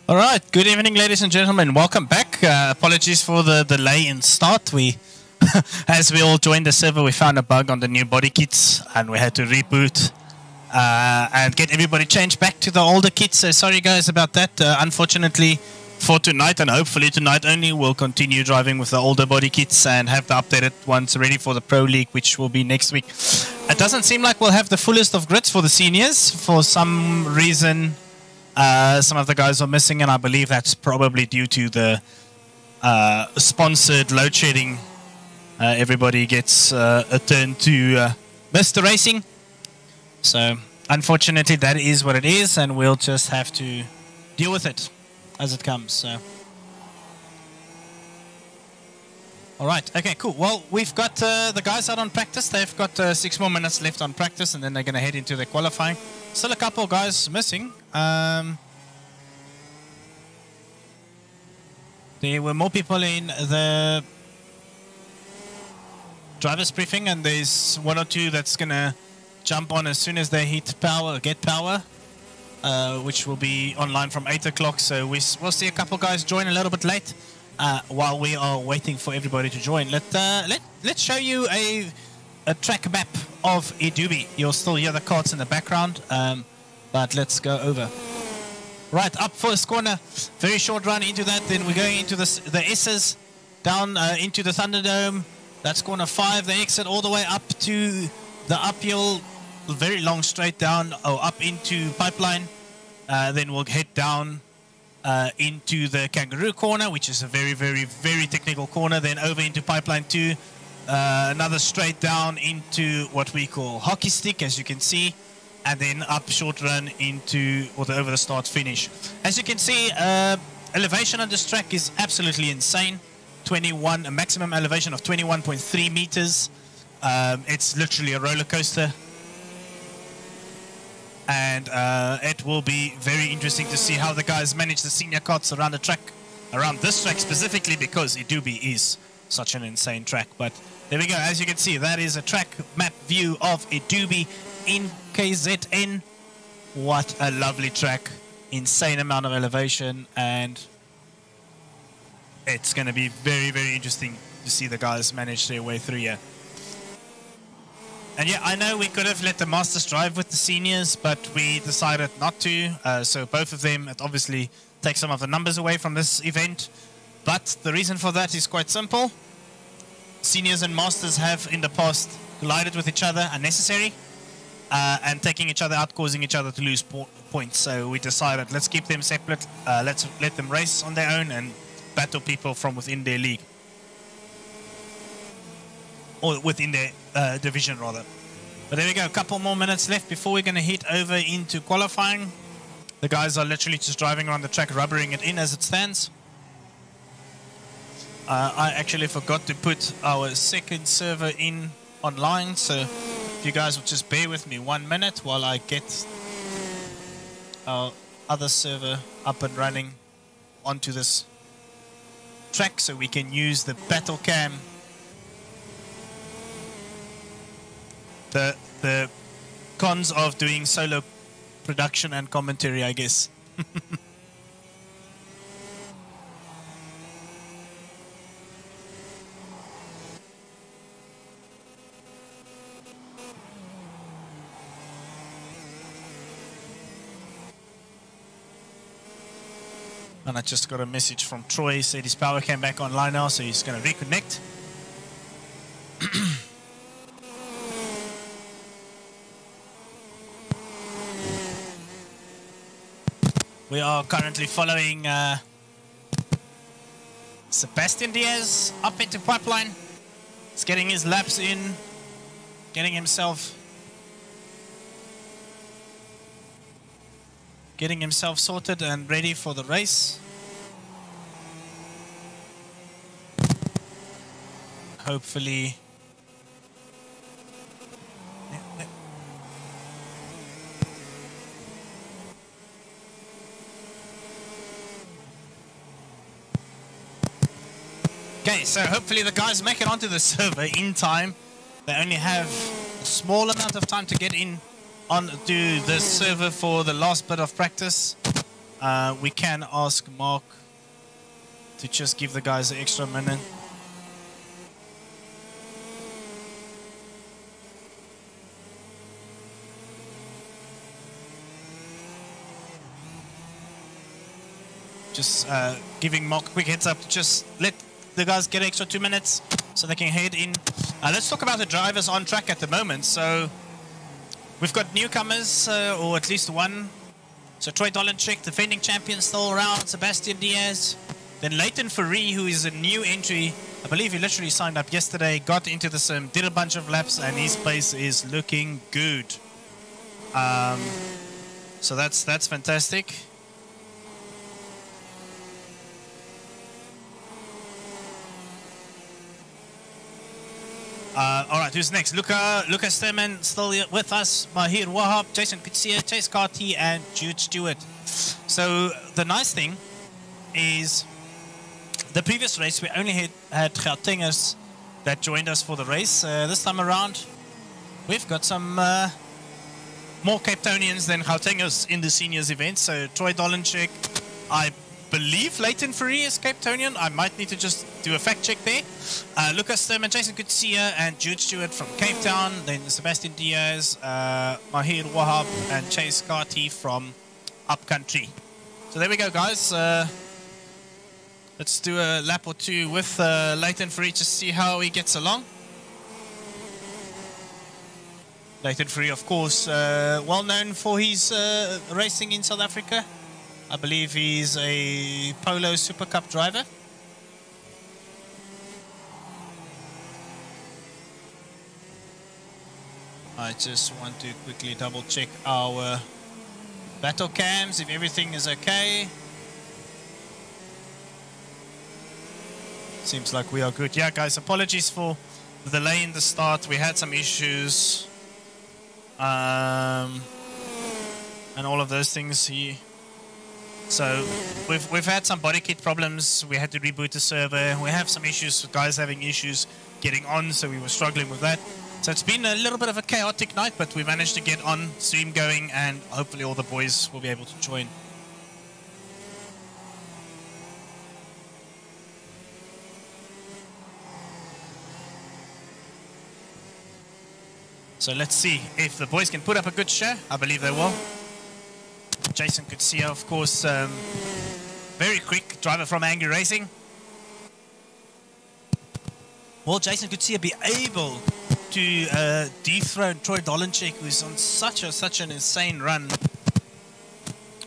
All right, good evening, ladies and gentlemen. Welcome back. Apologies for the delay in start. As we all joined the server, we found a bug on the new body kits, and we had to reboot and get everybody changed back to the older kits. So sorry, guys, about that. Unfortunately, for tonight, and hopefully tonight only, we'll continue driving with the older body kits and have the updated ones ready for the Pro League, which will be next week. It doesn't seem like we'll have the fullest of grids for the seniors. For some reason, some of the guys are missing, and I believe that's probably due to the sponsored load shedding. Everybody gets a turn to miss the racing. So, unfortunately, that is what it is, and we'll just have to deal with it as it comes. So, all right, okay, cool. Well, we've got the guys out on practice. They've got 6 more minutes left on practice, and then they're going to head into their qualifying. Still a couple of guys missing. There were more people in the driver's briefing, and there's 1 or 2 that's going to jump on as soon as they hit power, get power, which will be online from 8 o'clock. So we'll see a couple guys join a little bit late while we are waiting for everybody to join. Let's show you a track map of iDube. You'll still hear the carts in the background, but let's go over. Right, up first corner, very short run into that. Then we're going into the S's, down into the Thunderdome. That's corner 5. They exit all the way up to the uphill, very long straight down, up into Pipeline. Then we'll head down into the Kangaroo corner, which is a very, very, very technical corner. Then over into Pipeline 2, another straight down into what we call Hockey Stick, as you can see. And then up short run into, or the over the start finish. As you can see, elevation on this track is absolutely insane. A maximum elevation of 21.3 meters. It's literally a roller coaster. And it will be very interesting to see how the guys manage the senior carts around the track, around this track specifically, because iDube is such an insane track. But there we go. As you can see, that is a track map view of iDube in KZN. What a lovely track. Insane amount of elevation, and it's going to be very, very interesting to see the guys manage their way through here. And yeah, I know we could have let the Masters drive with the seniors, but we decided not to. So both of them, it obviously takes some of the numbers away from this event. But the reason for that is quite simple. Seniors and Masters have in the past collided with each other unnecessary. And taking each other out, causing each other to lose points. So we decided, let's keep them separate. Let's let them race on their own and battle people from within their league. Or within their division, rather. But there we go, a couple more minutes left before we're going to head over into qualifying. The guys are literally just driving around the track, rubbering it in as it stands. I actually forgot to put our second server in online, so if you guys would just bear with me 1 minute while I get our other server up and running onto this track so we can use the battle cam. The cons of doing solo production and commentary, I guess. And I just got a message from Troy, said his power came back online now, so he's going to reconnect. We are currently following Sebastian Diaz up into Pipeline. He's getting his laps in, getting himself sorted and ready for the race. Hopefully. Okay, so hopefully the guys make it onto the server in time. They only have a small amount of time to get in onto the server for the last bit of practice. we can ask Mark to just give the guys an extra minute. Just giving Mark a quick heads up to just let the guys get extra 2 minutes so they can head in. Let's talk about the drivers on track at the moment. So we've got newcomers, or at least one. So Troy Dolenchik, defending champion, still around. Sebastian Diaz. Then Leighton Ferree, who is a new entry. I believe he literally signed up yesterday, got into the sim, did a bunch of laps, and his pace is looking good. So that's fantastic. All right, who's next? Lucas Sturman still with us. Mahir Wahab, Jason Kutsia, Chase Carty, and Jude Stewart. So the nice thing is the previous race we only had Gautengers that joined us for the race. This time around, we've got some more Cape Townians than Gautengers in the seniors event. So Troy Dolenchik, I believe Leighton Ferree is Cape Townian. I might need to just do a fact check there. Lucas Sturman, Jason Kutsia, and Jude Stewart from Cape Town. Then Sebastian Diaz, Mahir Wahab, and Chase Carty from Upcountry. So there we go, guys. Let's do a lap or two with Leighton Ferree to see how he gets along. Leighton Ferree, of course, well known for his racing in South Africa. I believe he's a Polo Super Cup driver. I just want to quickly double check our battle cams, if everything is okay. Seems like we are good. Yeah, guys, apologies for the delay in the start. We had some issues. And all of those things here. So we've had some body kit problems. We had to reboot the server. We have some issues with guys having issues getting on, so we were struggling with that. So it's been a little bit of a chaotic night, but we managed to get on, stream going, and hopefully all the boys will be able to join. So let's see if the boys can put up a good show. I believe they will. Jason Kutsia, of course, very quick driver from Angry Racing. Will Jason Kutsia be able to dethrone Troy Dolenchik, who's on such an insane run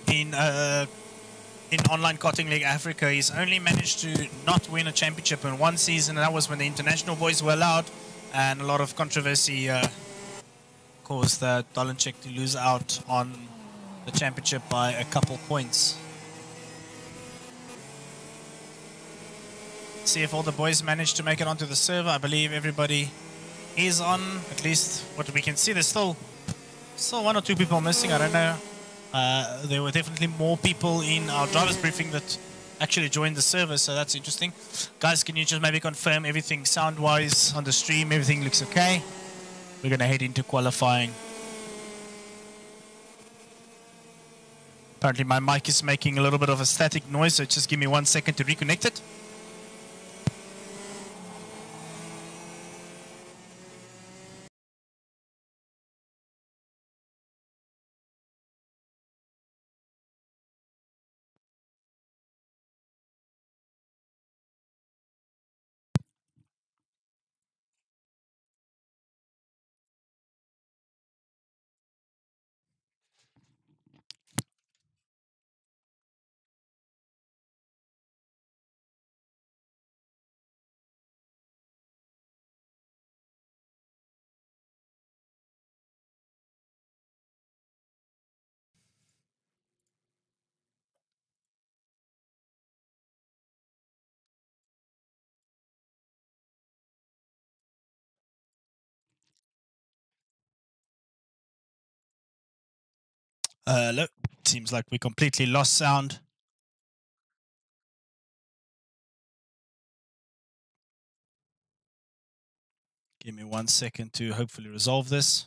in Online Karting League Africa? He's only managed to not win a championship in one season, and that was when the international boys were allowed, and a lot of controversy caused Dolenchik to lose out on the championship by a couple points. See if all the boys managed to make it onto the server. I believe everybody is on, at least what we can see. There's still one or two people missing. I don't know. There were definitely more people in our driver's briefing that actually joined the server, so that's interesting. Guys, can you just maybe confirm everything sound-wise on the stream? Everything looks okay. We're going to head into qualifying. Apparently my mic is making a little bit of a static noise, so just give me 1 second to reconnect it. Look, seems like we completely lost sound. Give me 1 second to hopefully resolve this.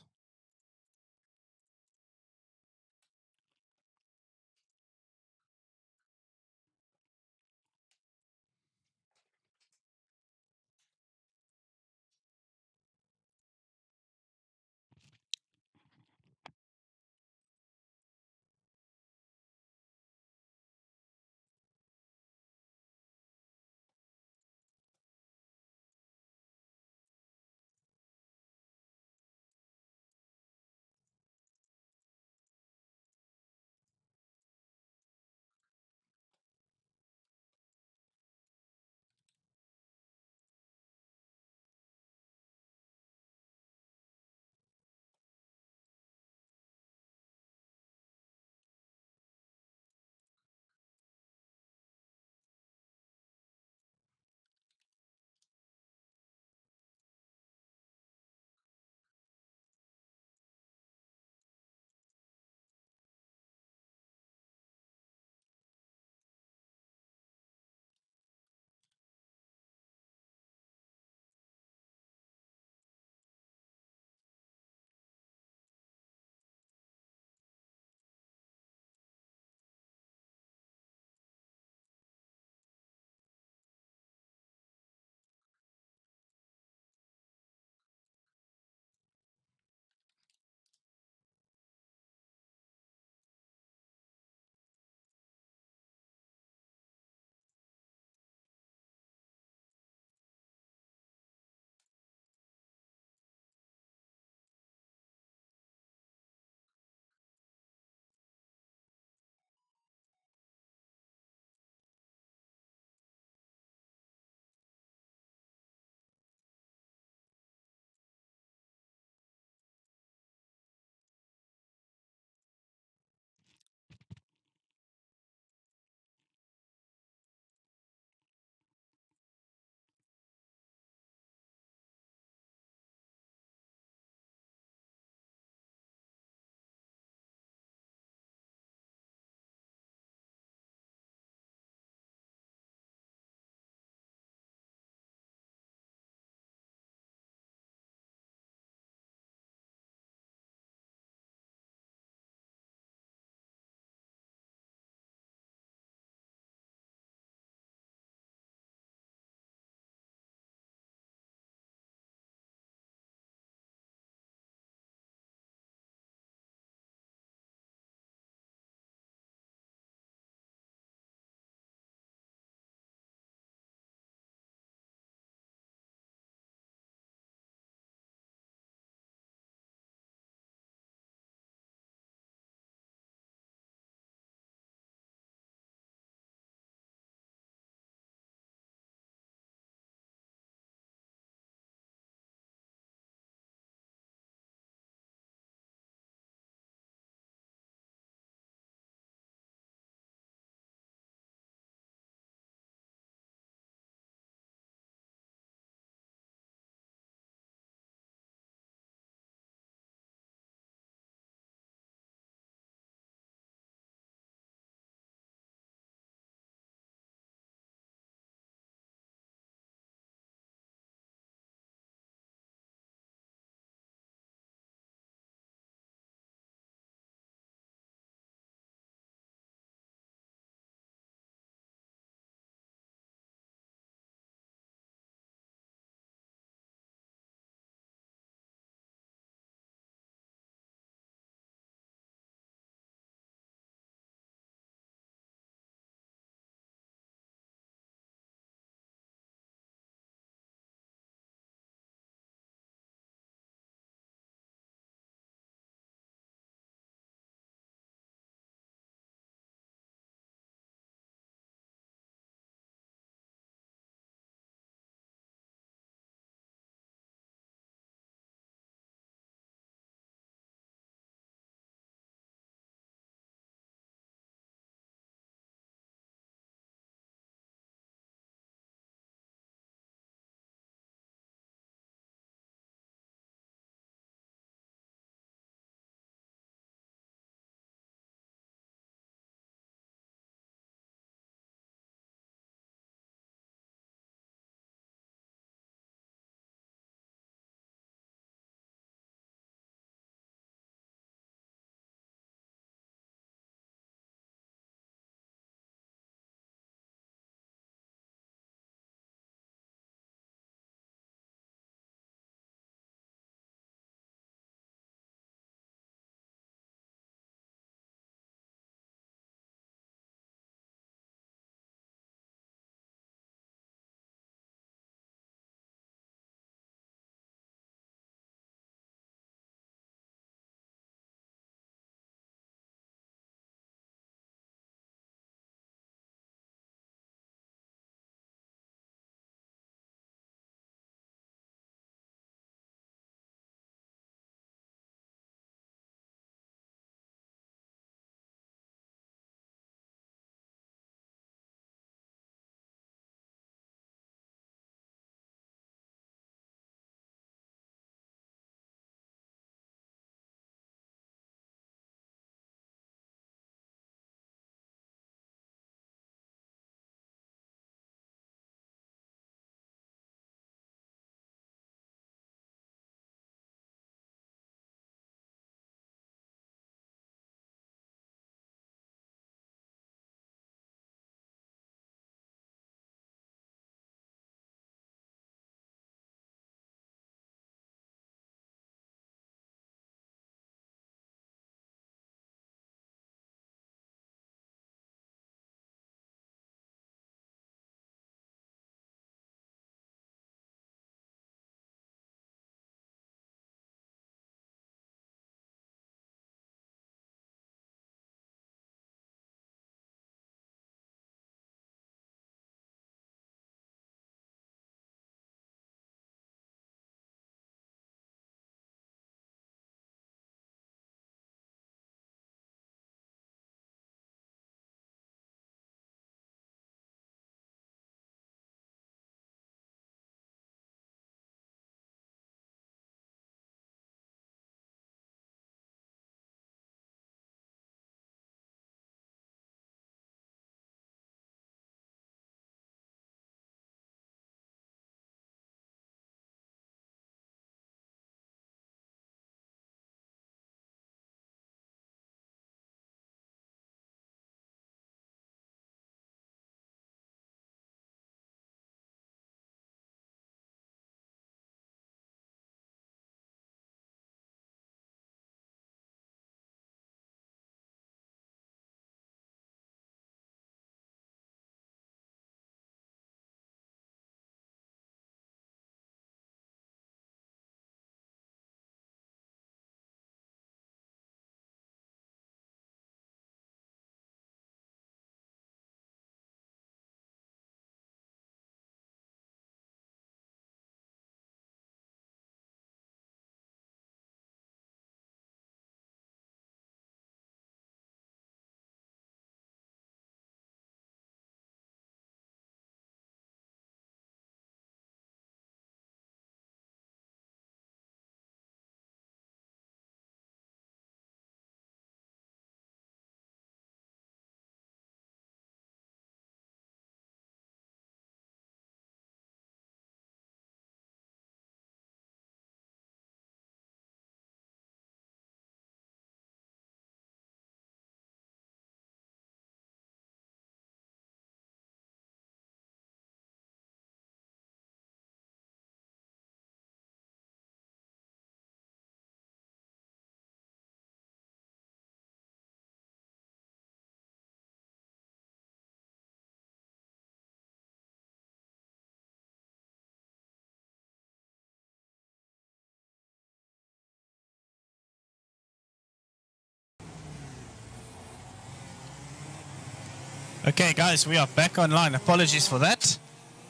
Okay, guys, we are back online. Apologies for that.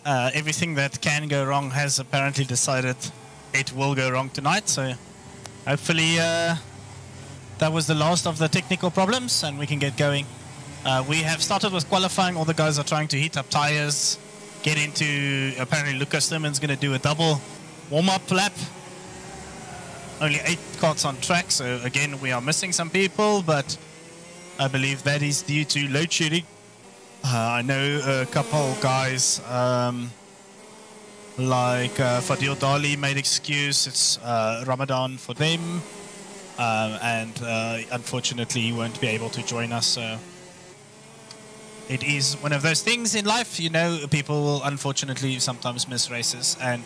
Everything that can go wrong has apparently decided it will go wrong tonight. So hopefully that was the last of the technical problems and we can get going. We have started with qualifying. All the guys are trying to heat up tires, get into... Apparently Lucas Sturman's going to do a double warm-up lap. Only 8 carts on track, so again we are missing some people, but I believe that is due to load shedding. I know a couple guys like Fadil Dali made excuse. It's Ramadan for them, and unfortunately he won't be able to join us. So it is one of those things in life, you know, people will unfortunately sometimes miss races and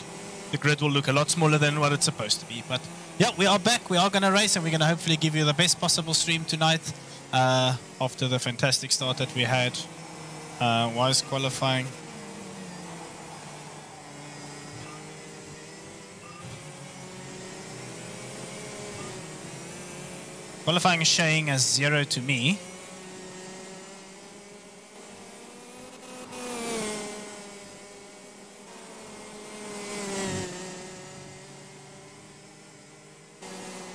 the grid will look a lot smaller than what it's supposed to be. But yeah, we are back, we are going to race and we're going to hopefully give you the best possible stream tonight after the fantastic start that we had. Was qualifying. Qualifying is showing as 0 to me.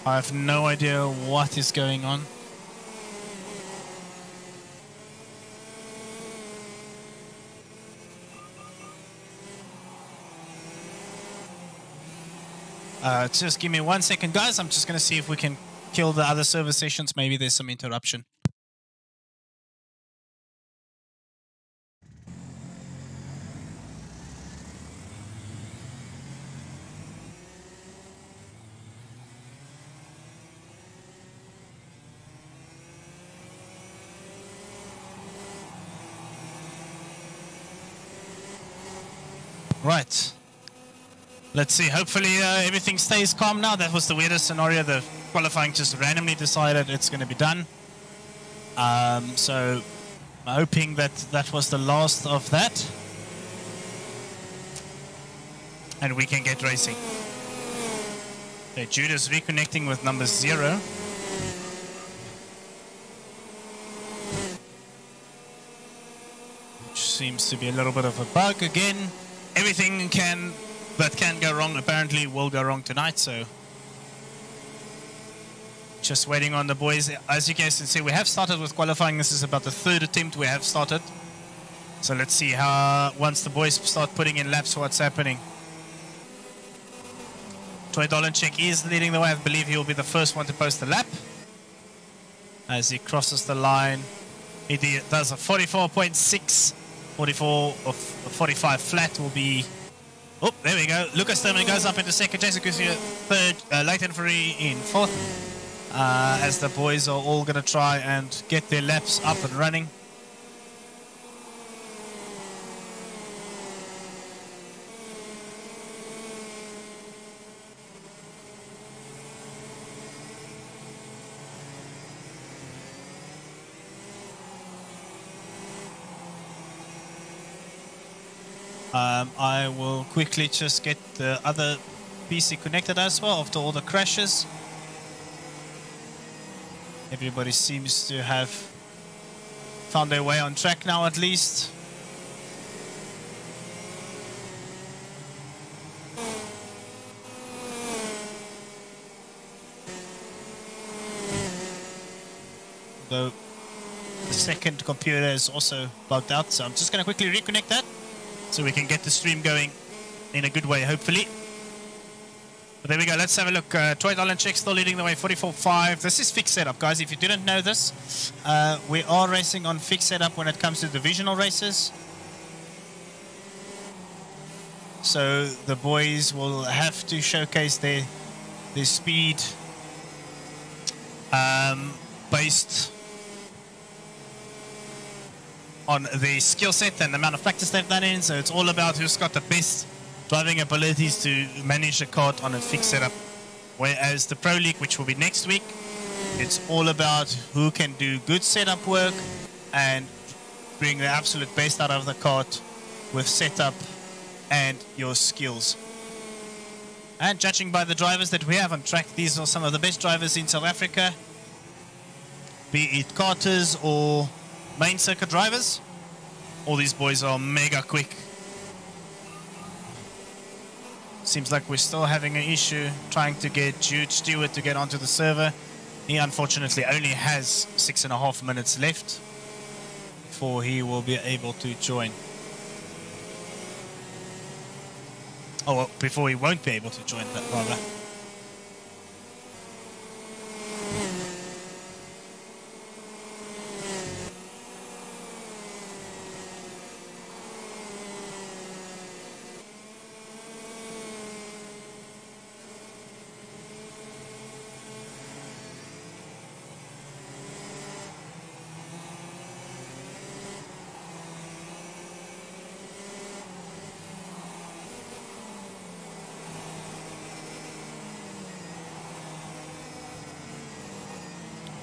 I have no idea what is going on. Just give me 1 second, guys. I'm just going to see if we can kill the other server sessions. Maybe there's some interruption. Right. Let's see. Hopefully everything stays calm now. That was the weirdest scenario. The qualifying just randomly decided it's going to be done. So I'm hoping that that was the last of that. And we can get racing. Okay, Judah's reconnecting with number 0. Which seems to be a little bit of a bug again. Everything that can go wrong apparently will go wrong tonight, so just waiting on the boys. As you guys can see, we have started with qualifying. This is about the 3rd attempt we have started, so let's see how once the boys start putting in laps what's happening. Troy Dolanchek is leading the way. I believe he will be the first one to post the lap as he crosses the line. He does a 44.6, 44 or 45 flat will be... Oh, there we go. Lucas Thurman goes up into 2nd. Jason Kusia 3rd. Leighton Free in 4th. As the boys are all going to try and get their laps up and running. I will quickly just get the other PC connected as well after all the crashes. Everybody seems to have found their way on track now at least. Though the 2nd computer is also bugged out, so I'm just going to quickly reconnect that so we can get the stream going in a good way, hopefully. But there we go, let's have a look. Troy Dolanchek still leading the way, 44.5. This is fixed setup, guys. If you didn't know this, we are racing on fixed setup when it comes to divisional races. So the boys will have to showcase their speed based on the skill set and the amount of practice they've done in. So it's all about who's got the best driving abilities to manage a kart on a fixed setup. Whereas the Pro League, which will be next week, it's all about who can do good setup work and bring the absolute best out of the kart with setup and your skills. And judging by the drivers that we have on track, these are some of the best drivers in South Africa, be it karters or main circuit drivers. All these boys are mega quick. Seems like we're still having an issue trying to get Jude Stewart to get onto the server. He unfortunately only has 6.5 minutes left before he will be able to join. Oh, well, before he won't be able to join that, rather.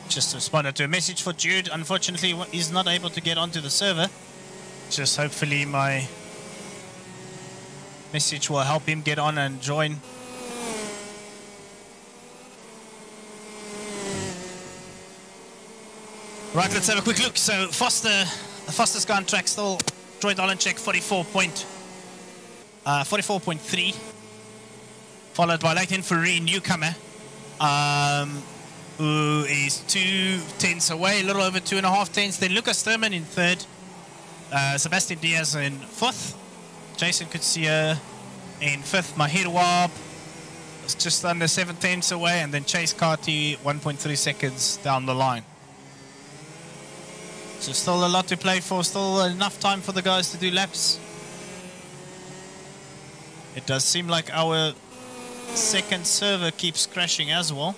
Just responded to a message for Jude. Unfortunately, he's not able to get onto the server. Just hopefully my message will help him get on and join. Right, let's have a quick look. So the fastest guy on track still Troy Dolenchek, 44.3, followed by Leighton Fourie, newcomer, who is 2 tenths away, a little over 2.5 tenths. Then Lucas Thurman in third, Sebastian Diaz in fourth, Jason Kutsia in fifth, Mahir Wab is just under 7 tenths away, and then Chase Carty 1.3 seconds down the line. So still a lot to play for, still enough time for the guys to do laps. It does seem like our second server keeps crashing as well.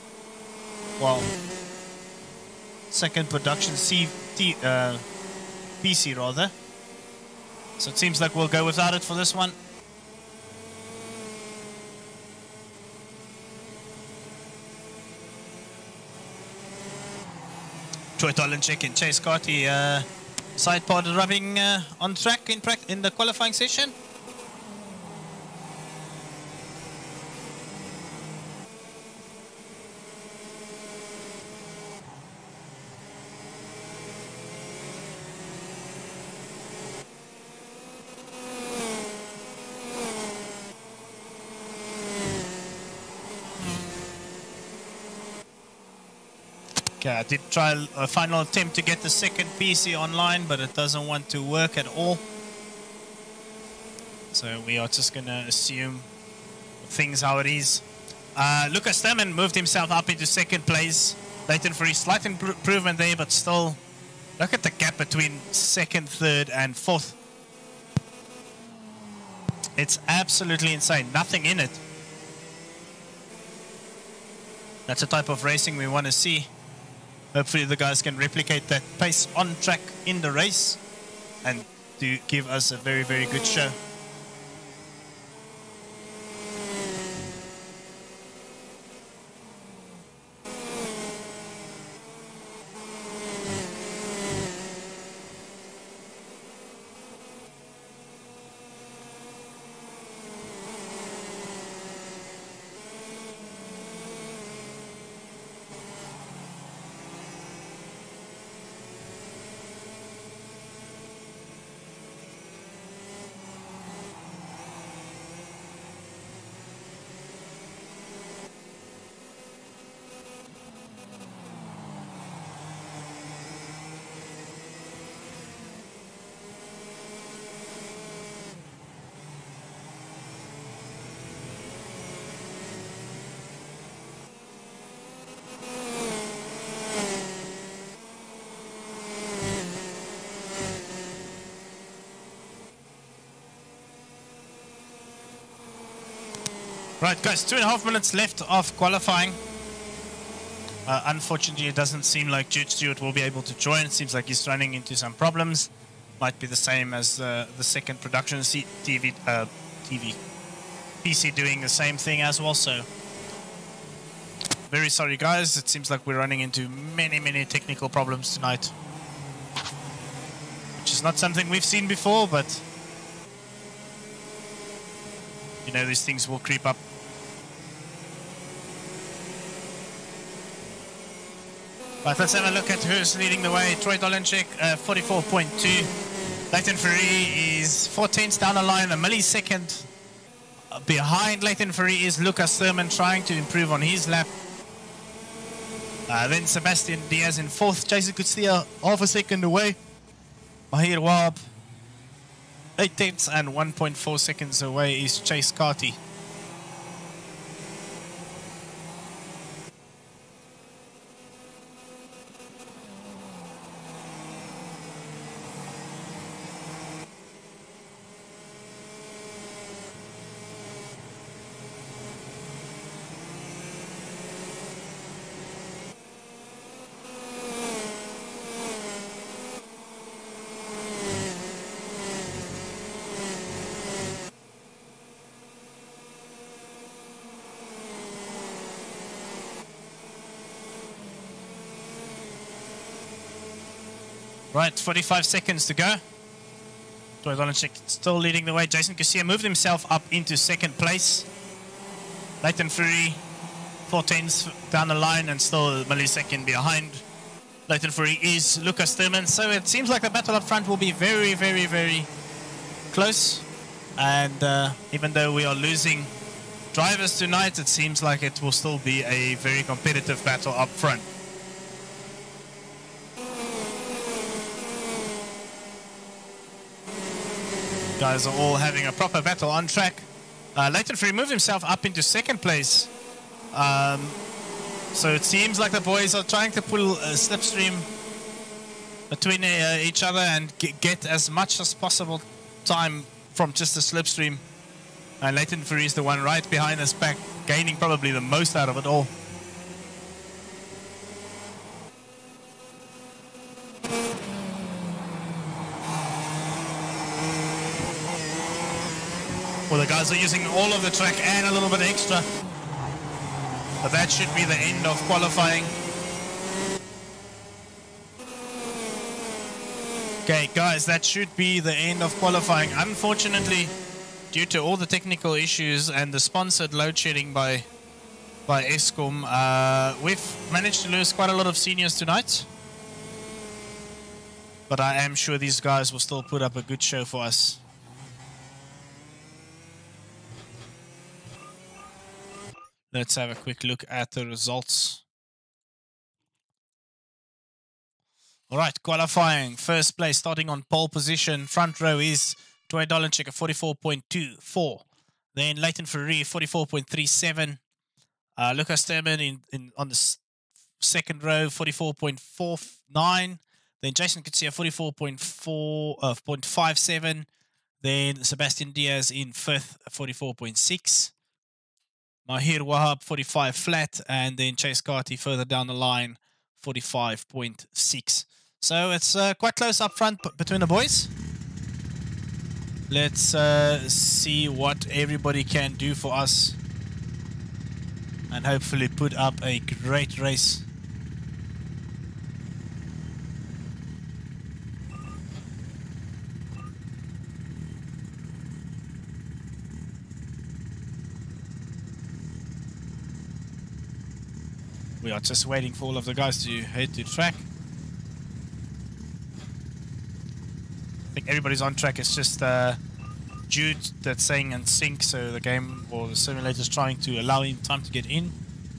Well, second production PC rather. So it seems like we'll go without it for this one. Troy Dolenchek and Chase Carty side pod rubbing on track in the qualifying session. Okay, I did try a final attempt to get the second PC online, but it doesn't want to work at all. So we are just going to assume things how it is. Lucas Thurman moved himself up into second place. Leighton Fourie, slight improvement there, but still, look at the gap between second, third, and fourth. It's absolutely insane. Nothing in it. That's the type of racing we want to see. Hopefully the guys can replicate that pace on track in the race and do give us a very, very good show. Right, guys, 2.5 minutes left of qualifying. Unfortunately, it doesn't seem like Jude Stewart will be able to join. It seems like he's running into some problems. Might be the same as the second production PC doing the same thing as well. So, very sorry, guys. It seems like we're running into many, many technical problems tonight, which is not something we've seen before, but you know, these things will creep up. Right, let's have a look at who's leading the way. Troy Dolenchek, 44.2. Leighton Ferry is 4/10 down the line, a millisecond behind Leighton Ferry is Lucas Thurman trying to improve on his lap. Then Sebastian Diaz in 4th. Jason Kutsia half a second away. Mahir Wahab 8/10 and 1.4 seconds away is Chase Carty. Right, 45 seconds to go. Troy Dolanchik still leading the way. Jason Kusia moved himself up into 2nd place. Leighton Fury, 4/10 down the line and still a millisecond behind. Leighton Fury is Lucas Thurman. So it seems like the battle up front will be very, very, very close. And even though we are losing drivers tonight, it seems like it will still be a very competitive battle up front. Guys are all having a proper battle on track. Leighton Free moved himself up into 2nd place. So it seems like the boys are trying to pull a slipstream between each other and get as much as possible time from just the slipstream. And Leighton Free is the one right behind us back, gaining probably the most out of it all. Well, the guys are using all of the track and a little bit extra. But that should be the end of qualifying. Okay, guys, that should be the end of qualifying. Unfortunately, due to all the technical issues and the sponsored load shedding by Eskom, we've managed to lose quite a lot of seniors tonight. But I am sure these guys will still put up a good show for us. Let's have a quick look at the results. All right, qualifying. 1st place, starting on pole position. Front row is Troy Dolanchik at 44.24. Then Leighton Ferry, 44.37. Lucas Thurman on the 2nd row, 44.49. Then Jason Kutsia, 44.57. Then Sebastian Diaz in 5th, 44.6. Mahir Wahab, 45 flat, and then Chase Carty further down the line, 45.6. So it's quite close up front between the boys. Let's see what everybody can do for us and hopefully put up a great race. We are just waiting for all of the guys to head to track. I think everybody's on track. It's just Jude that's saying in sync, so the game or the simulator is trying to allow him time to get in,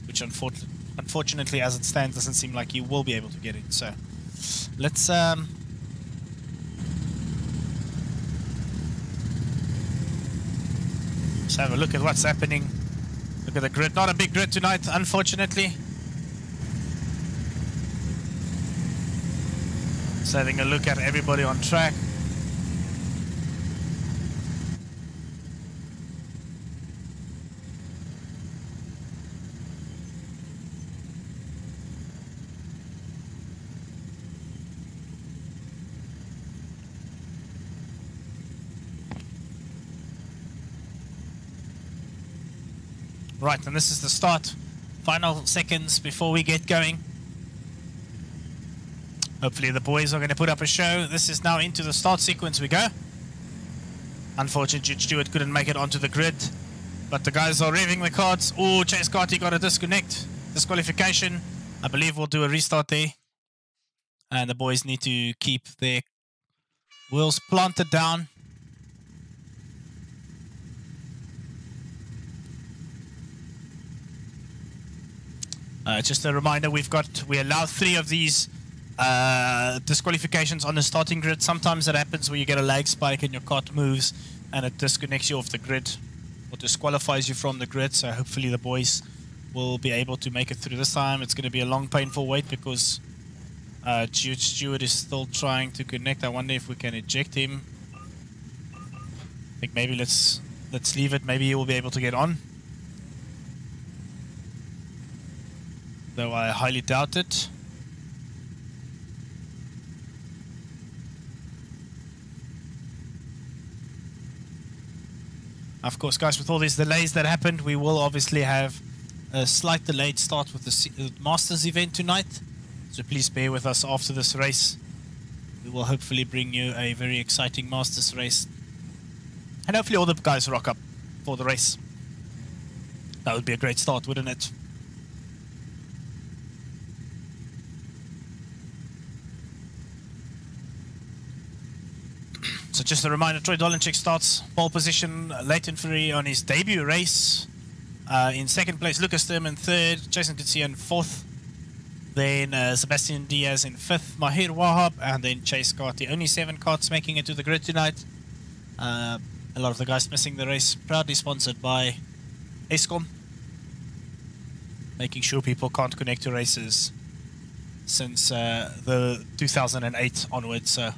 which unfortunately, as it stands, doesn't seem like he will be able to get in. So let's have a look at what's happening. Look at the grid. Not a big grid tonight, unfortunately. Just having a look at everybody on track. Right, and this is the start. Final seconds before we get going. Hopefully the boys are going to put up a show. This is now into the start sequence we go. Unfortunately, Stewart couldn't make it onto the grid. But the guys are revving the cards. Oh, Chase Carty got a disqualification. I believe we'll do a restart there. And the boys need to keep their Wheels planted down. Just a reminder, we allow 3 of these disqualifications on the starting grid. Sometimes it happens where you get a lag spike and your cart moves and it disconnects you off the grid or disqualifies you from the grid. So hopefully the boys will be able to make it through this time. It's going to be a long, painful wait because Jude Stewart is still trying to connect. I wonder if we can eject him. I think maybe let's leave it. Maybe he will be able to get on. Though I highly doubt it. Of course, guys, with all these delays that happened, we will obviously have a slight delayed start with the Masters event tonight. So please bear with us after this race. We will hopefully bring you a very exciting Masters race. And hopefully all the guys rock up for the race. That would be a great start, wouldn't it? So just a reminder, Troy Dolenchik starts pole position, Leighton Fury on his debut race. In second place, Lucas Thurman third, Jason Kutsia in fourth. Then Sebastian Diaz in fifth, Mahir Wahab, and then Chase Carty. Only 7 carts making it to the grid tonight. A lot of the guys missing the race. Proudly sponsored by Eskom. Making sure people can't connect to races since the 2008 onwards. So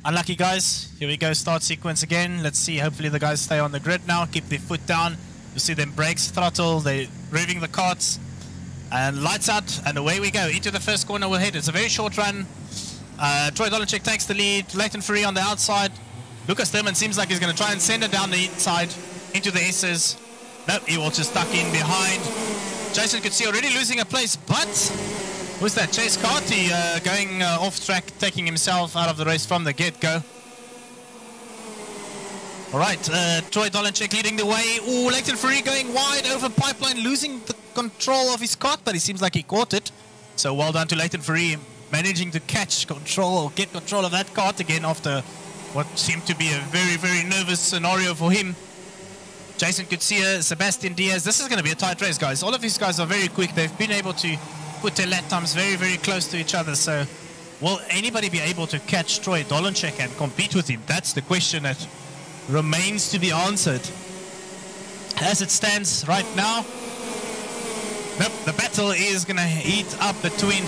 unlucky guys. Here we go, start sequence again. Let's see, hopefully the guys stay on the grid now. Keep their foot down. You see them brakes, throttle, they're revving the carts. And lights out, and away we go. Into the first corner we'll head. It's a very short run. Troy Dolenchik takes the lead. Leighton Fury on the outside. Lucas Thurman seems like he's going to try and send it down the inside into the S's. Nope, he will just duck in behind. Jason could see already losing a place, but who's that? Chase Carty going off track, taking himself out of the race from the get-go. All right, Troy Dolenchik leading the way. Ooh, Leighton Fury going wide over pipeline, losing the control of his cart, but it seems like he caught it. So well done to Leighton Fury, managing to catch control, or get control of that cart again after what seemed to be a very, very nervous scenario for him. Jason Kutsia, Sebastian Diaz. This is going to be a tight race, guys. All of these guys are very quick. They've been able to put their lap times very, very close to each other. So will anybody be able to catch Troy Dolenchik and compete with him? That's the question that remains to be answered. As it stands right now, nope, the battle is going to heat up between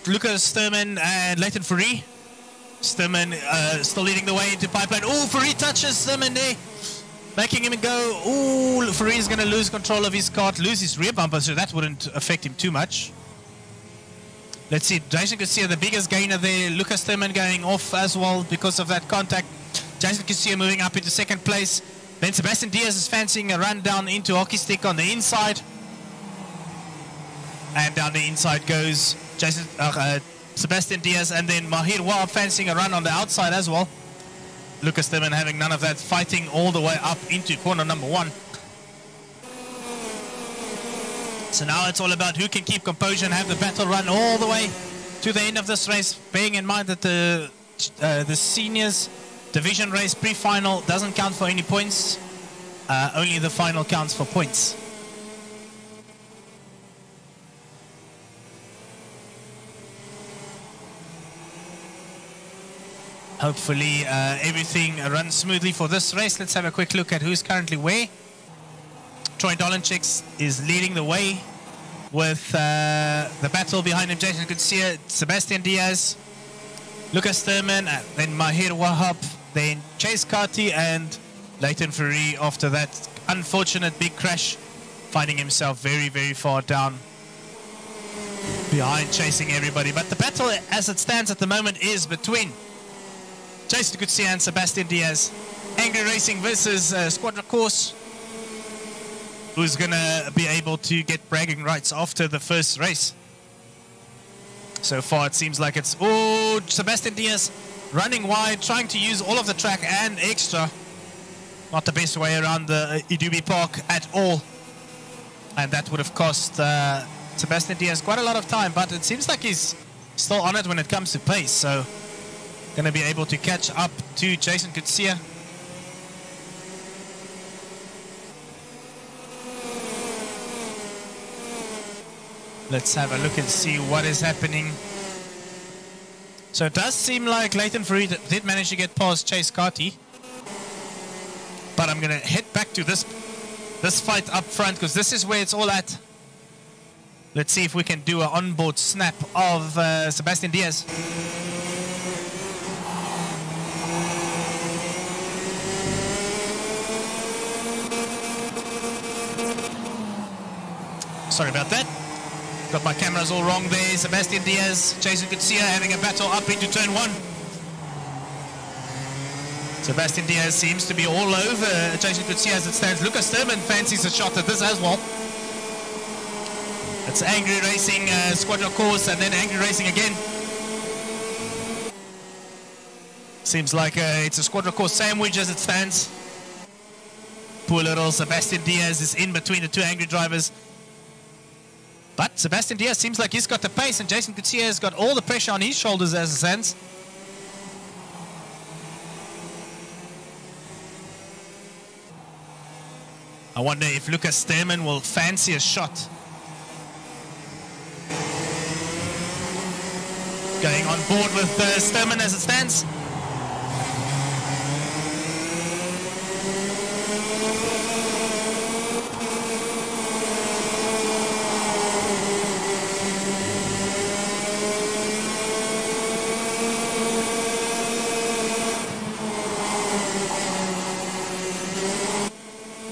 Lucas Thurman and Leighton Fury. Thurman still leading the way into pipeline. Oh, Fury touches Thurman there, making him go. Oh, Fury is going to lose control of his cart, lose his rear bumper, so that wouldn't affect him too much. Let's see, Jason Kutsia, the biggest gainer there. Lucas Thurman going off as well because of that contact. Jason Kutsia moving up into second place. Then Sebastian Diaz is fancying a run down into hockey stick on the inside. And down the inside goes Sebastian Diaz, and then Mahir Wahab fancying a run on the outside as well. Lucas Thurman having none of that, fighting all the way up into corner number 1. So now it's all about who can keep composure and have the battle run all the way to the end of this race, bearing in mind that the seniors division race pre-final doesn't count for any points. Only the final counts for points. Hopefully everything runs smoothly for this race. Let's have a quick look at who's currently where. Troy Dolenchik is leading the way with the battle behind him. Jason Kutsia, Sebastian Diaz, Lucas Thurman, then Mahir Wahab, then Chase Carty, and Leighton Fury after that unfortunate big crash, finding himself very, very far down behind, chasing everybody. But the battle as it stands at the moment is between Jason Kutsia and Sebastian Diaz. Angry Racing versus Squadra Course, who's going to be able to get bragging rights after the first race. So far it seems like it's, oh, Sebastian Diaz running wide, trying to use all of the track and extra. Not the best way around the iDube Park at all. And that would have cost Sebastian Diaz quite a lot of time, but it seems like he's still on it when it comes to pace. So going to be able to catch up to Jason Kutsia. Let's have a look and see what is happening. So it does seem like Leighton Fourie did manage to get past Chase Carty. But I'm going to head back to this fight up front, because this is where it's all at. Let's see if we can do an onboard snap of Sebastian Diaz. Sorry about that. Got my cameras all wrong there. Sebastian Diaz, Jason Kutsia having a battle up into turn 1. Sebastian Diaz seems to be all over Jason Kutsia as it stands. Lucas Sturman fancies a shot at this as well. It's Angry Racing, Squadron course, and then Angry Racing again. Seems like it's a Squadron course sandwich as it stands. Poor little Sebastian Diaz is in between the two Angry drivers. But Sebastian Diaz seems like he's got the pace, and Jason Kutsia has got all the pressure on his shoulders as it stands. I wonder if Lucas Sturman will fancy a shot. Going on board with Sturman as it stands.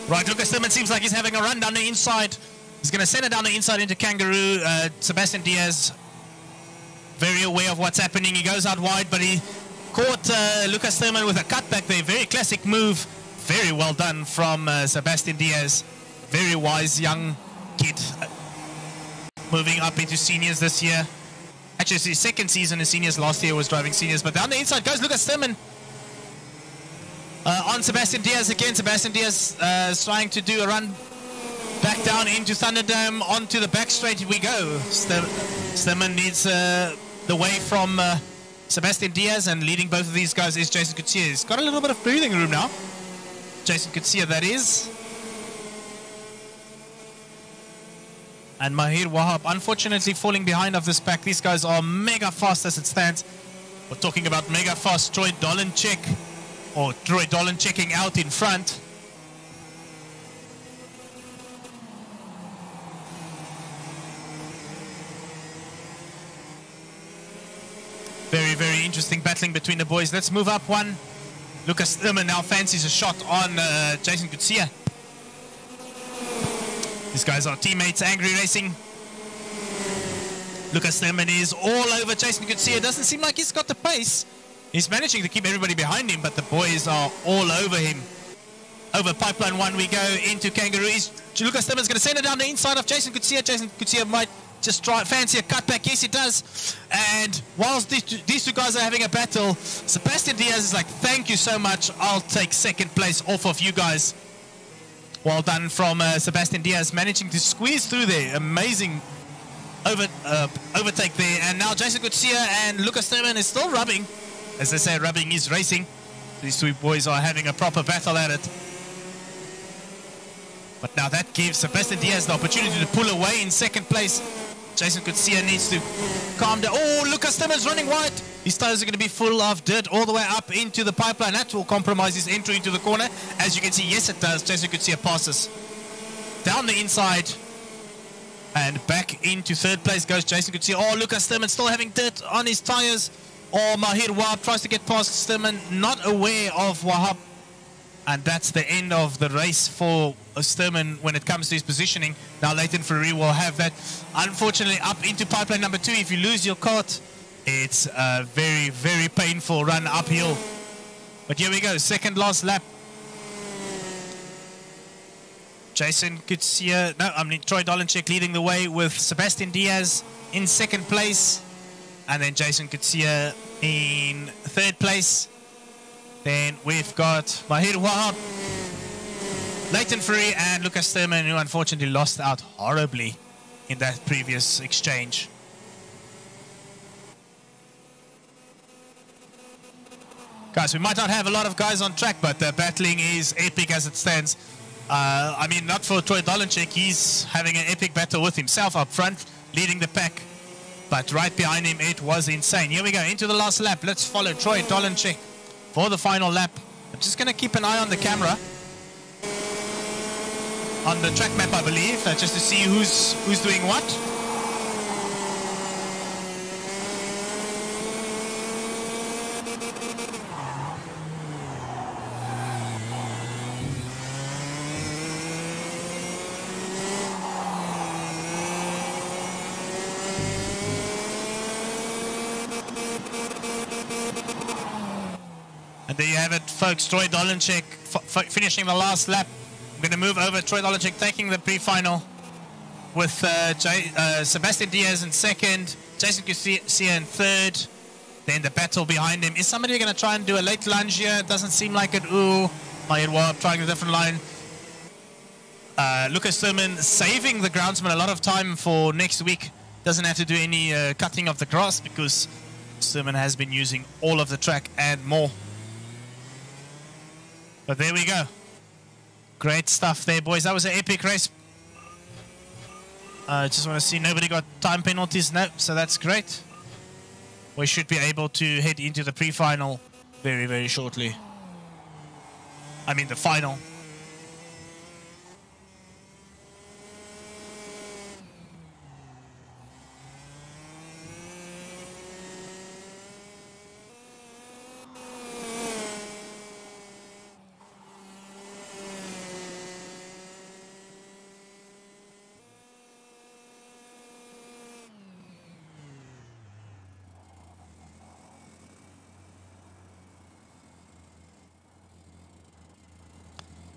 Right, Lucas Sturman seems like he's having a run down the inside. He's going to send it down the inside into Kangaroo. Sebastian Diaz, very aware of what's happening. He goes out wide, but he caught Lucas Sturman with a cutback there. Very classic move. Very well done from Sebastian Diaz. Very wise young kid. Moving up into seniors this year. Actually, it's his second season in seniors. Last year was driving seniors. But down the inside goes Lucas Sturman. On Sebastian Diaz again. Sebastian Diaz is trying to do a run back down into Thunderdome. Onto the back straight we go. Sturman needs the way from Sebastian Diaz, and leading both of these guys is Jason Kutsia. He's got a little bit of breathing room now. Jason Kutsia, that is. And Mahir Wahab, unfortunately falling behind of this pack. These guys are mega fast as it stands. We're talking about mega fast. Troy Dolanchek, or Troy Dolan checking out in front. Very, very interesting battling between the boys. Let's move up one. Lucas Sturman now fancies a shot on Jason Kutsia. These guys are teammates, Angry Racing. Lucas Sturman is all over Jason Kutsia. Doesn't seem like he's got the pace. He's managing to keep everybody behind him, but the boys are all over him. Over Pipeline 1 we go into Kangaroo. Lucas Sturman's going to send it down the inside of Jason Kutsia. Jason Kutsia might just try fancy a cutback. Yes, he does. And whilst these two guys are having a battle, Sebastian Diaz is like, thank you so much. I'll take second place off of you guys. Well done from Sebastian Diaz, managing to squeeze through there. Amazing overtake there. And now Jason Kutsia and Lucas Sturman is still rubbing. As I say, rubbing is racing. These two boys are having a proper battle at it. But now that gives Sebastian Diaz the opportunity to pull away in second place. Jason Kutsia needs to calm down. Oh, Lucas Sturman's running wide. His tires are going to be full of dirt all the way up into the pipeline. That will compromise his entry into the corner. As you can see, yes it does. Jason Kutsia passes down the inside. And back into third place goes Jason Kutsia. Oh, Lucas Sturman still having dirt on his tires. Oh, Mahir Wahab tries to get past Sturman. Not aware of Wahab. And that's the end of the race for Sturman when it comes to his positioning. Now Leighton Fourie will have that. Unfortunately, up into pipeline number 2. If you lose your cart, it's a very, very painful run uphill. But here we go. Second last lap. Jason Kutsia, Troy Dolanchek leading the way with Sebastian Diaz in second place. And then Jason Kutsia in third place. Then we've got Mahir Wahab, Leighton Fourie, and Lucas Sturman, who unfortunately lost out horribly in that previous exchange. Guys, we might not have a lot of guys on track, but the battling is epic as it stands. I mean, not for Troy Dolenchek. He's having an epic battle with himself up front, leading the pack. But right behind him, it was insane. Here we go, into the last lap. Let's follow Troy Dolenchek for the final lap. I'm just going to keep an eye on the camera. On the track map, I believe, just to see who's doing what. And there you have it, folks. Troy Dolenchek finishing the last lap. I'm going to move over. Troy Dolenchek taking the pre-final with Sebastian Diaz in second, Jason Garcia in third. Then the battle behind him. Is somebody going to try and do a late lunge here? It doesn't seem like it. Ooh, Mahir Wahab trying a different line. Lucas Thurman saving the groundsman a lot of time for next week. Doesn't have to do any cutting of the grass because Thurman has been using all of the track and more. But there we go. Great stuff there, boys. That was an epic race. Just want to see nobody got time penalties. No, so that's great. We should be able to head into the pre-final very, very shortly. I mean the final.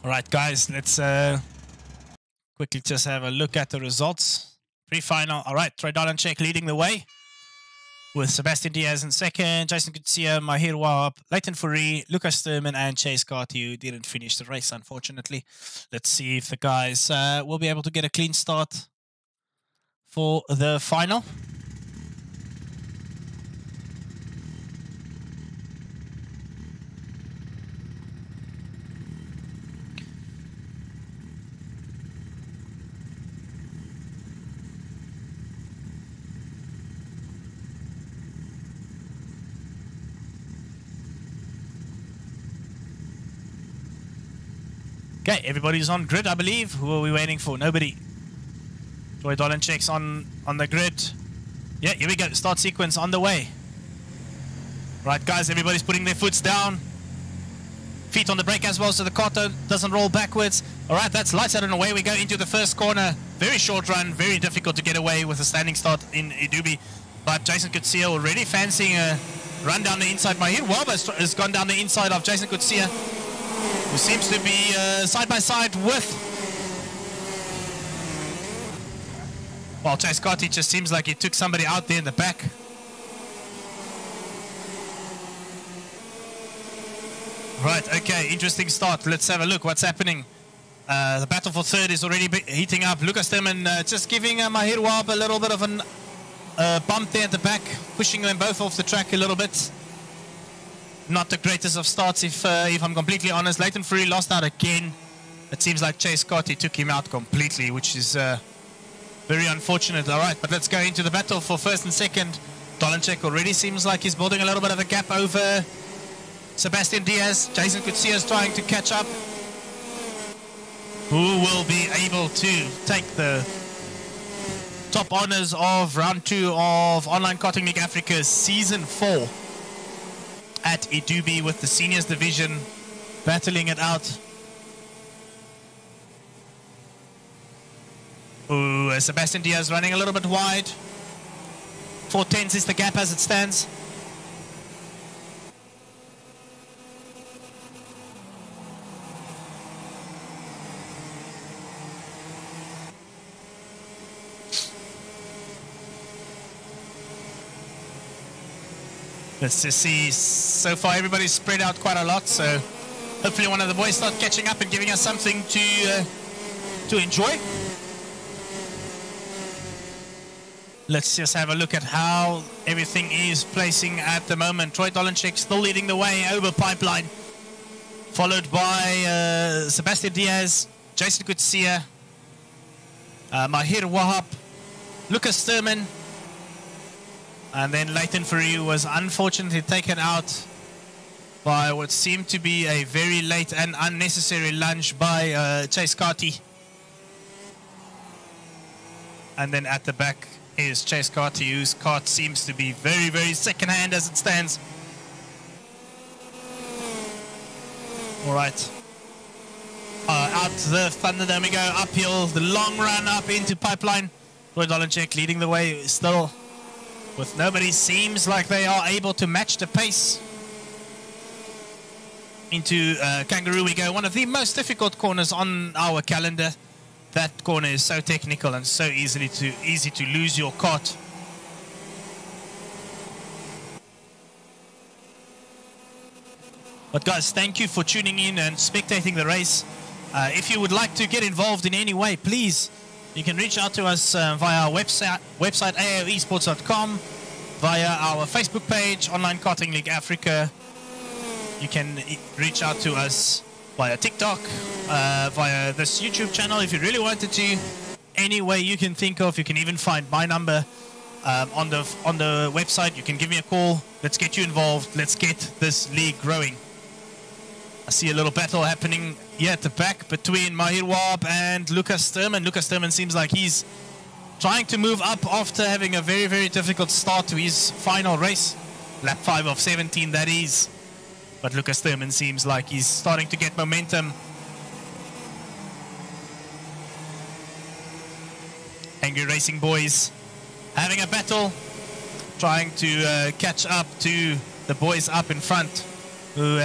All right, guys, let's quickly just have a look at the results. Pre-final. All right, Troy Dolenchek leading the way with Sebastian Diaz in second, Jason Garcia, Mahir Wahab, Leighton Fourie, Lucas Thurman, and Chase Carty, who didn't finish the race, unfortunately. Let's see if the guys will be able to get a clean start for the final. Okay, everybody's on grid, I believe. Who are we waiting for? Nobody. Troy Dolenchek's on the grid. Yeah, here we go. Start sequence on the way. Right, guys, everybody's putting their foots down. Feet on the brake as well, so the car doesn't roll backwards. All right, that's lights out and away we go into the first corner. Very short run, very difficult to get away with a standing start in iDube. But Jason Garcia already fancying a run down the inside. Mahir Wahab has gone down the inside of Jason Garcia, who seems to be side by side with... Well, Chase Carty just seems like he took somebody out there in the back. Right, okay, interesting start. Let's have a look what's happening. The battle for third is already heating up. Lucas Thurman just giving Mahir Wahab a little bit of a bump there at the back, pushing them both off the track a little bit. Not the greatest of starts, if I'm completely honest. Leighton Fourie lost out again. It seems like Chase Carty took him out completely, which is very unfortunate. All right, but let's go into the battle for first and second. Dolenchek already seems like he's building a little bit of a gap over Sebastian Diaz. Jason Garcia is trying to catch up. Who will be able to take the top honors of round 2 of Online Karting League Africa Season 4 at iDube with the seniors division battling it out. Ooh, Sebastian Diaz running a little bit wide. 4/10 is the gap as it stands. Let's just see. So far, everybody's spread out quite a lot. So hopefully, one of the boys start catching up and giving us something to enjoy. Let's just have a look at how everything is placing at the moment. Troy Dolenchek still leading the way over Pipeline, followed by Sebastian Diaz, Jason Kutsia, Mahir Wahab, Lucas Sturman, and then Leighton Farouk was unfortunately taken out by what seemed to be a very late and unnecessary lunge by Chase Carty. And then at the back is Chase Carty, whose cart seems to be very, very second-hand as it stands. All right. Out the Thunderdome we go, uphill, the long run up into Pipeline. Troy Dolenchek leading the way still, with nobody seems like they are able to match the pace. Into Kangaroo we go, one of the most difficult corners on our calendar. That corner is so technical and so easy to lose your cart. But guys, thank you for tuning in and spectating the race. If you would like to get involved in any way, please, you can reach out to us via our website aoesports.com, via our Facebook page, Online Karting League Africa. You can reach out to us via TikTok, via this YouTube channel if you really wanted to. Any way you can think of. You can even find my number on the website. You can give me a call. Let's get you involved. Let's get this league growing. I see a little battle happening here at the back between Mahir Wahab and Lucas Sturman. Lucas Sturman seems like he's trying to move up after having a very, very difficult start to his final race. Lap 5 of 17, that is. But Lucas Sturman seems like he's starting to get momentum. Angry Racing Boys having a battle, trying to catch up to the boys up in front, who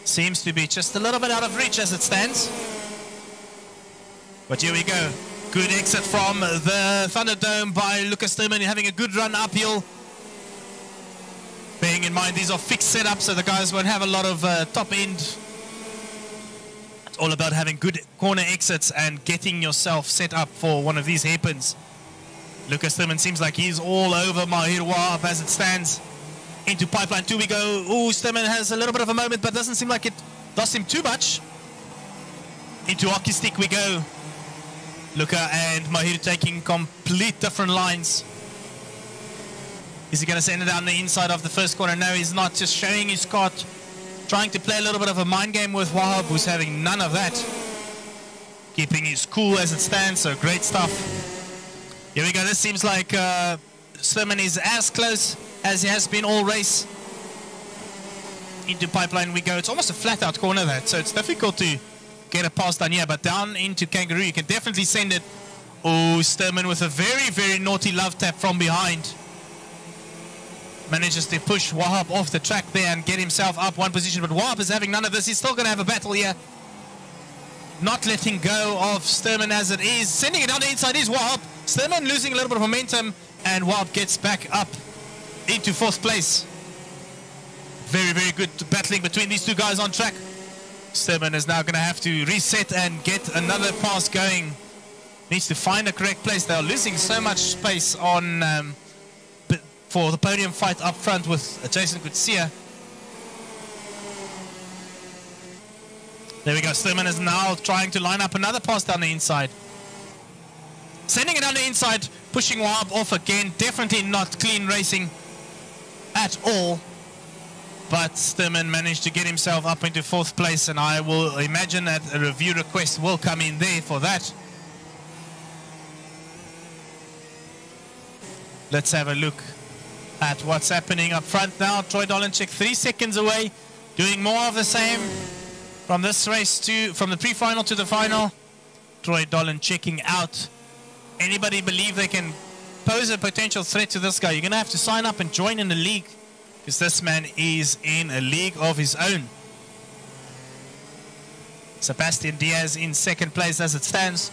seems to be just a little bit out of reach as it stands. But here we go. Good exit from the Thunderdome by Lucas Sturman, having a good run uphill. Bearing in mind these are fixed setups, so the guys won't have a lot of top end. It's all about having good corner exits and getting yourself set up for one of these hairpins. Lucas Sturman seems like he's all over Mahir Wahab as it stands. Into Pipeline 2 we go. Ooh, Sturman has a little bit of a moment, but doesn't seem like it does him too much. Into Hockey Stick we go. Luca and Mahir taking complete different lines. Is he going to send it down the inside of the first corner? No, he's not. Just showing his cart, trying to play a little bit of a mind game with Wahab, who's having none of that. Keeping his cool as it stands, so great stuff. Here we go. This seems like Sturman is as close as he has been all race. Into Pipeline we go. It's almost a flat-out corner, that, so it's difficult to get a pass down here, but down into Kangaroo, you can definitely send it. Oh, Sturman with a very, very naughty love tap from behind. Manages to push Wahab off the track there and get himself up one position, but Wahab is having none of this. He's still going to have a battle here. Not letting go of Sturman as it is. Sending it on the inside is Wahab. Sturman losing a little bit of momentum, and Wahab gets back up into 4th place. Very, very good battling between these two guys on track. Sturman is now going to have to reset and get another pass going. Needs to find a correct place. They are losing so much space on for the podium fight up front with Jason Kutsia. There we go. Sturman is now trying to line up another pass down the inside. Sending it down the inside, pushing Wahab off again. Definitely not clean racing at all. But Sturman managed to get himself up into 4th place, and I will imagine that a review request will come in there for that. Let's have a look at what's happening up front now. Troy Dolenchek 3 seconds away, doing more of the same from this race from the pre-final to the final. Troy Dolenchecking out. Anybody believe they can pose a potential threat to this guy? You're going to have to sign up and join in the league, because this man is in a league of his own. Sebastian Diaz in 2nd place as it stands.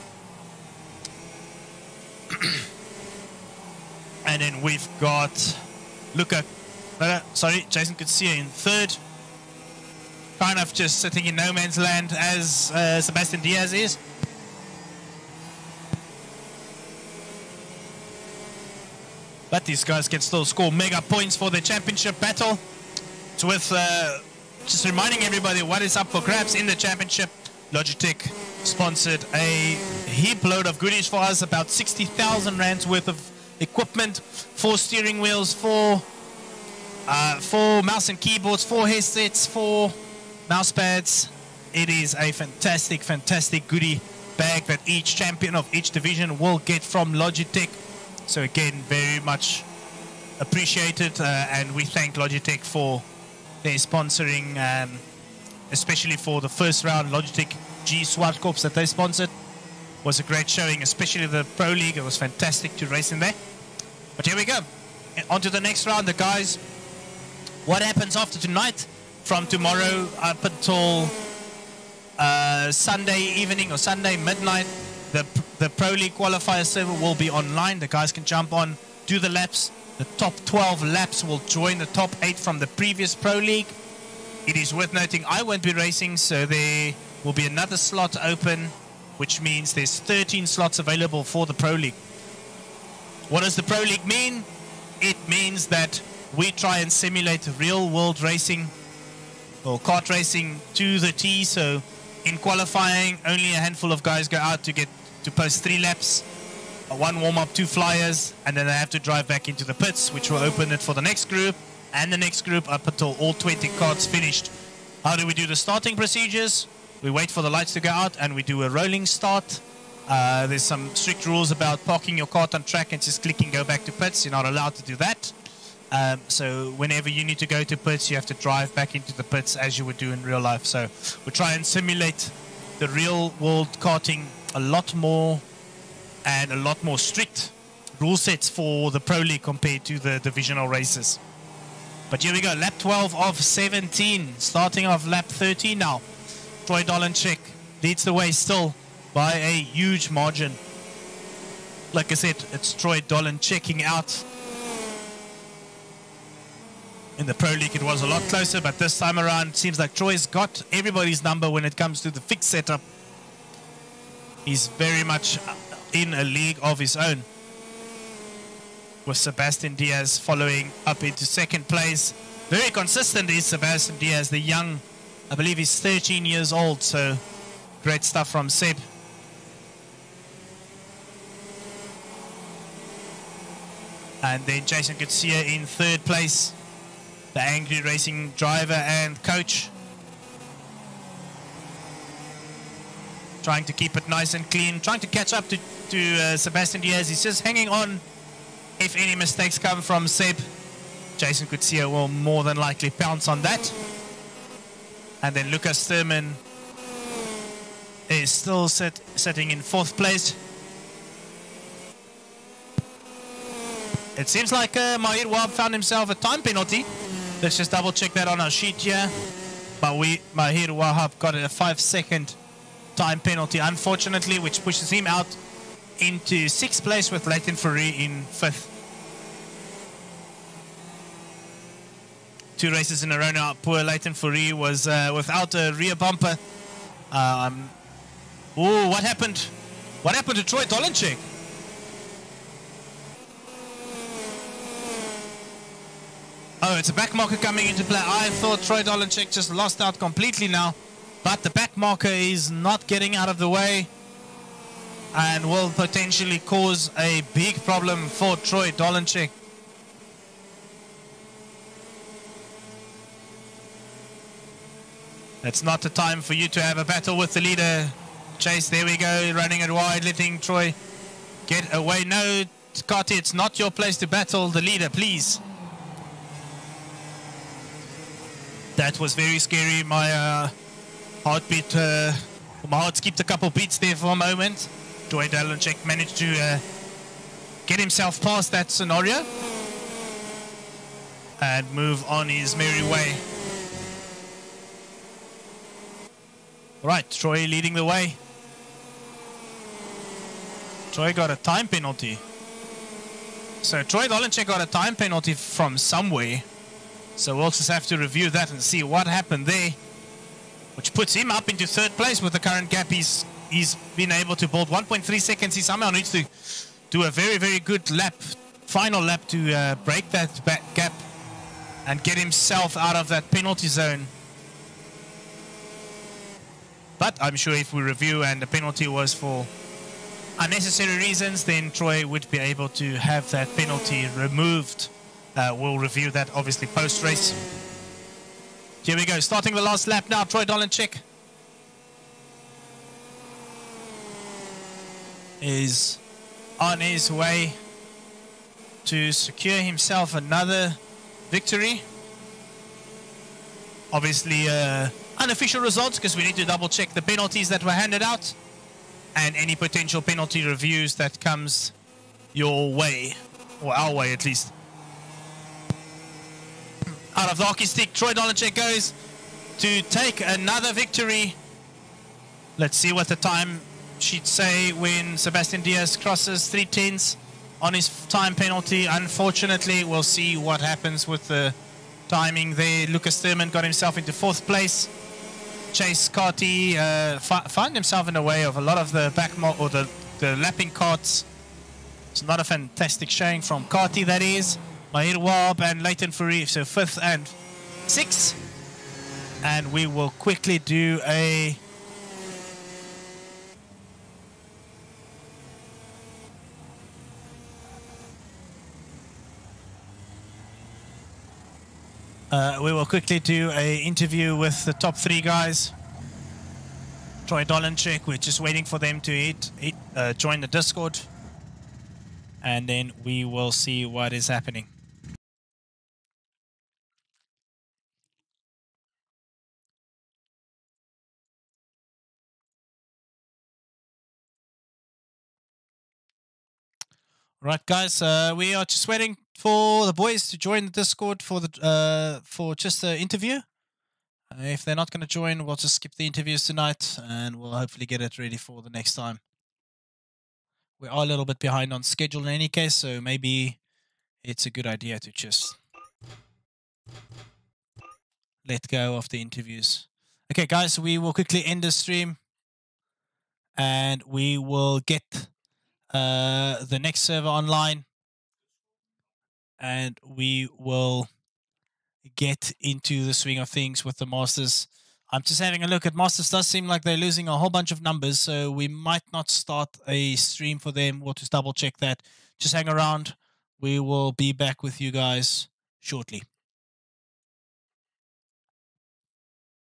And then we've got Jason Kutsia in 3rd. Kind of just sitting in no man's land as Sebastian Diaz is. but these guys can still score mega points for the championship battle. It's with just reminding everybody what is up for grabs in the championship. Logitech sponsored a heap load of goodies for us, about 60,000 rands worth of equipment, 4 steering wheels, 4 mouse and keyboards, 4 headsets, 4 mouse pads. It is a fantastic, fantastic goodie bag that each champion of each division will get from Logitech. So again, very much appreciated, and we thank Logitech for their sponsoring, especially for the first round. Logitech G SWAT Corps that they sponsored was a great showing, especially the Pro League. It was fantastic to race in there. But here we go, on to the next round, the guys. What happens after tonight, from tomorrow up until Sunday evening or Sunday midnight, the Pro League qualifier server will be online. The guys can jump on, do the laps. The top 12 laps will join the top 8 from the previous Pro League. It is worth noting I won't be racing, so there will be another slot open, which means there's 13 slots available for the Pro League. What does the Pro League mean? It means that we try and simulate real world racing or kart racing to the T. So in qualifying, only a handful of guys go out to post 3 laps, 1 warm-up, 2 flyers, and then they have to drive back into the pits, which will open it for the next group and the next group up until all 20 karts finished. How do we do the starting procedures? We wait for the lights to go out and we do a rolling start. There's some strict rules about parking your kart on track and just clicking go back to pits. You're not allowed to do that. So whenever you need to go to pits, you have to drive back into the pits as you would do in real life. So we try and simulate the real world karting a lot more, and a lot more strict rule sets for the Pro League compared to the divisional races. But here we go, lap 12 of 17, starting off lap 13 now. Troy Dolenchek leads the way still by a huge margin. Like I said, it's Troy Dolan checking out. In the Pro League it was a lot closer, but this time around it seems like Troy's got everybody's number when it comes to the fixed setup. He's very much in a league of his own, with Sebastian Diaz following up into second place. Very consistent is Sebastian Diaz, the young, I believe he's 13 years old, so great stuff from Seb. And then Jason Garcia in third place, the angry racing driver and coach, trying to keep it nice and clean, trying to catch up to Sebastian Diaz. He's just hanging on. If any mistakes come from Seb, Jason Garcia will more than likely pounce on that. And then Lucas Sturman is still sitting in fourth place. It seems like Mahir Wahab found himself a time penalty. Let's just double check that on our sheet here. But Mahir Wahab got a 5-second time penalty, unfortunately, which pushes him out into 6th place with Leighton Fourie in 5th. 2 races in a row now. Poor Leighton Fourie was without a rear bumper. Oh, what happened? What happened to Troy Dolenchek? Oh, it's a back marker coming into play. I thought Troy Dolenchek just lost out completely now, but the back marker is not getting out of the way and will potentially cause a big problem for Troy Dolenchek. It's not the time for you to have a battle with the leader. Chase, there we go, running it wide, letting Troy get away. No, Kati, it's not your place to battle the leader, please. That was very scary. My heartbeat, my heart skipped a couple beats there for a moment. Troy Dolenchek managed to get himself past that scenario and move on his merry way. Right, Troy leading the way. Troy got a time penalty. So Troy Dolenchek got a time penalty from somewhere. So we'll just have to review that and see what happened there, which puts him up into 3rd place with the current gap. He's been able to build 1.3 seconds. He somehow needs to do a very, very good lap final lap to break that back gap and get himself out of that penalty zone. But I'm sure if we review and the penalty was for unnecessary reasons, then Troy would be able to have that penalty removed. We'll review that obviously post-race. Here we go, starting the last lap now. Troy Dolenchik is on his way to secure himself another victory. Obviously unofficial results, because we need to double check the penalties that were handed out and any potential penalty reviews that comes your way, or our way at least. Out of the hockey stick, Troy Dolenchik goes to take another victory. Let's see what the time she'd say when Sebastian Diaz crosses 3:10s on his time penalty. Unfortunately, we'll see what happens with the timing there. Lucas Thurman got himself into 4th place. Chase Carty found himself in the way of a lot of the or the lapping carts. It's not a fantastic showing from Carty, that is. Mahir Wab and Leighton Fourie, so 5th and 6th. And we will quickly do a interview with the top 3 guys. Troy Dolenchik, we're just waiting for them to join the Discord. And then we will see what is happening. Right, guys, we are just waiting for the boys to join the Discord for just the interview. If they're not going to join, we'll just skip the interviews tonight, and we'll hopefully get it ready for the next time. We are a little bit behind on schedule in any case, so maybe it's a good idea to just let go of the interviews. Okay, guys, we will quickly end the stream, and we will get the next server online, and we will get into the swing of things with the Masters. I'm just having a look at Masters. Does seem like they're losing a whole bunch of numbers, so we might not start a stream for them. We'll just double check that. Just hang around. We will be back with you guys shortly.